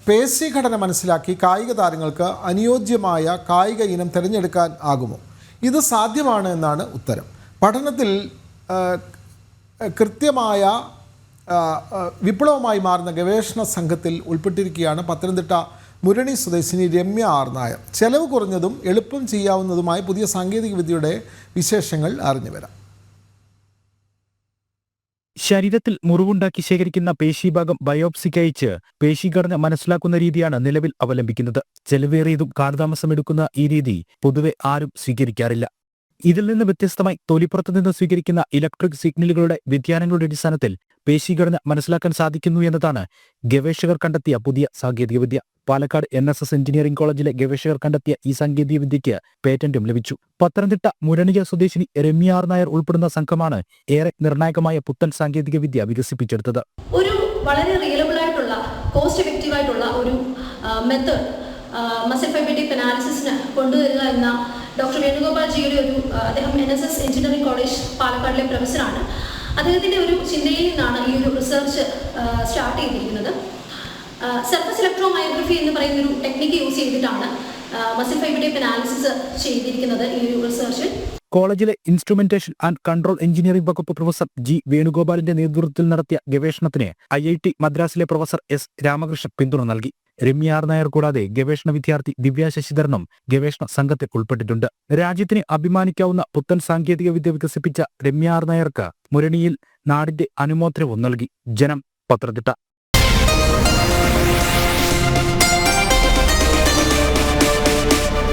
പേശീഘടന മനസ്സിലാക്കി കായിക താരങ്ങൾക്ക് അനുയോജ്യമായ കായിക ഇനം തിരഞ്ഞെടുക്കാൻ ആകുമോ? ഇത് സാധ്യമാണ് എന്നാണ് ഉത്തരം. പഠനത്തിൽ കൃത്യമായ വിപ്ലവമായി മാറുന്ന ഗവേഷണ സംഘത്തിൽ ഉൾപ്പെട്ടിരിക്കുകയാണ് പത്തനംതിട്ട മുരണി സ്വദേശിനി രമ്യ ആർ നായർ. ചെലവ് കുറഞ്ഞതും എളുപ്പം ചെയ്യാവുന്നതുമായ പുതിയ സാങ്കേതികവിദ്യയുടെ വിശേഷങ്ങൾ അറിഞ്ഞു വരാം. ശരീരത്തിൽ മുറിവുണ്ടാക്കി ശേഖരിക്കുന്ന പേശീഭാഗം ബയോപ്സിക്ക് അയച്ച് പേശീഘടന മനസ്സിലാക്കുന്ന രീതിയാണ് നിലവിൽ അവലംബിക്കുന്നത്. ചെലവേറിയതും കാലതാമസമെടുക്കുന്ന ഈ രീതി പൊതുവെ ആരും സ്വീകരിക്കാറില്ല. ഇതിൽ നിന്ന് വ്യത്യസ്തമായി തൊലിപ്പുറത്തു നിന്ന് സ്വീകരിക്കുന്ന ഇലക്ട്രിക് സിഗ്നലുകളുടെ വ്യതിയാനങ്ങളുടെ അടിസ്ഥാനത്തിൽ പേശീഘടന മനസ്സിലാക്കാൻ സാധിക്കുന്നു എന്നതാണ് ഗവേഷകർ കണ്ടെത്തിയ പുതിയ സാങ്കേതികവിദ്യ. പാലക്കാട് NSS എഞ്ചിനീയറിംഗ് കോളേജിലെ ഗവേഷകർ കണ്ടെത്തിയ ഈ സാങ്കേതികവിദ്യയ്ക്ക് പേറ്റന്റും ലഭിച്ചു. പത്തനംതിട്ട മുരണിക സ്വദേശിനി രമ്യ ആർ നായർ ഉൾപ്പെടുന്ന സംഘമാണ് ഏറെ നിർണായകമായ പുത്തൻ സാങ്കേതികവിദ്യ വികസിപ്പിച്ചെടുത്തത്. ഒരു വളരെ റിയലബിൾ ആയിട്ടുള്ള കോസ്റ്റ് എഫക്റ്റീവ് ആയിട്ടുള്ള ഒരു മെത്തേഡ് മസിൽ ഫൈബർ ഡീപ്പ് അനാലിസിസിന് കൊണ്ടുവരിക എന്ന ഡോക്ടർ വേണുഗോപാൽജിയുടെ അദ്ദേഹം NSS എഞ്ചിനീയറിംഗ് കോളേജ് പാലക്കാടിലെ പ്രൊഫസറാണ്. അദ്ദേഹത്തിൻ്റെ ഒരു ചിന്തയിൽ നിന്നാണ് ഈ ഒരു റിസർച്ച് സ്റ്റാർട്ട് ചെയ്തിരിക്കുന്നത്. സർഫസ് ഇലക്ട്രോമയോഗ്രഫി എന്ന് പറയുന്ന ഒരു ടെക്നിക്ക് യൂസ് ചെയ്തിട്ടാണ് മസിൽ ഫൈബർ ഡീപ്പ് അനാലിസിസ് ചെയ്തിരിക്കുന്നത് ഈ ഒരു റിസർച്ചിൽ. കോളേജിലെ ഇൻസ്ട്രുമെന്റേഷൻ ആൻഡ് കൺട്രോൾ എഞ്ചിനീയറിംഗ് വകുപ്പ് പ്രൊഫസർ G വേണുഗോപാലിന്റെ നേതൃത്വത്തിൽ നടത്തിയ ഗവേഷണത്തിന് IIT മദ്രാസിലെ പ്രൊഫസർ S രാമകൃഷ്ണൻ പിന്തുണ നൽകി. രമ്യ ആർ നായർ കൂടാതെ ഗവേഷണ വിദ്യാർത്ഥി ദിവ്യ ശശിധരനും ഗവേഷണ സംഘത്തിൽ ഉൾപ്പെട്ടിട്ടുണ്ട്. രാജ്യത്തിന് അഭിമാനിക്കാവുന്ന പുത്തൻ സാങ്കേതിക വിദ്യ വികസിപ്പിച്ച രമ്യ ആർ നായർക്ക് മുരണിയിൽ നാടിന്റെ അനുമോദനവും നൽകി. ജനം, പത്തനംതിട്ട.